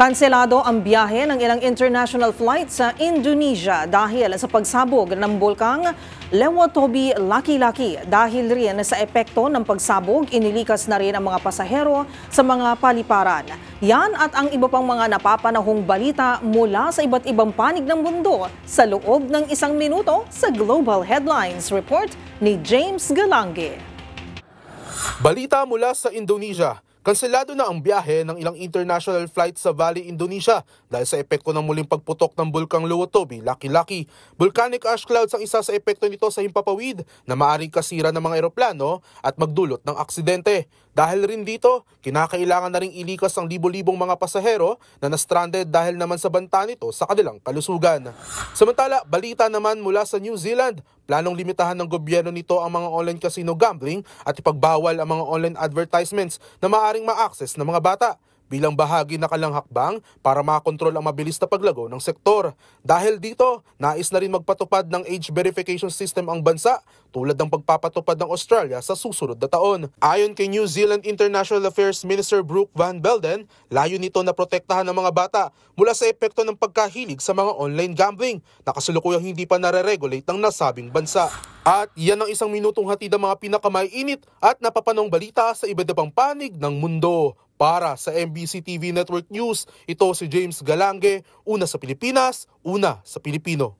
Kanselado ang biyahe ng ilang international flight sa Indonesia dahil sa pagsabog ng bulkang Lewatobi Laki-Laki. Dahil rin sa epekto ng pagsabog, inilikas na rin ang mga pasahero sa mga paliparan. Yan at ang iba pang mga napapanahong balita mula sa iba't ibang panig ng mundo sa loob ng isang minuto sa Global Headlines Report ni James Galange. Balita mula sa Indonesia. Kanselado na ang biyahe ng ilang international flight sa Valley, Indonesia dahil sa epekto ng muling pagputok ng bulkang Lewatobi Laki-Laki. Volcanic ash clouds ang isa sa epekto nito sa himpapawid na maaaring kasira ng mga eroplano at magdulot ng aksidente. Dahil rin dito, kinakailangan na ring ilikas ang libo-libong mga pasahero na na-stranded dahil naman sa banta nito sa kanilang kalusugan. Samantala, balita naman mula sa New Zealand, planong limitahan ng gobyerno nito ang mga online casino gambling at ipagbawal ang mga online advertisements na maaaring ma-access ng mga bata bilang bahagi na kalang hakbang para makontrol ang mabilis na paglago ng sektor. Dahil dito, nais na rin magpatupad ng age verification system ang bansa tulad ng pagpapatupad ng Australia sa susunod na taon. Ayon kay New Zealand International Affairs Minister Brooke Van Belden, layo nito na protektahan ang mga bata mula sa epekto ng pagkahilig sa mga online gambling na kasalukuyang hindi pa nare-regulate ng nasabing bansa. At yan ang isang minutong hatid ang mga pinakamaiinit at napapanong balita sa iba't ibang panig ng mundo. Para sa MBC TV Network News, ito si James Galange, una sa Pilipinas, una sa Pilipino.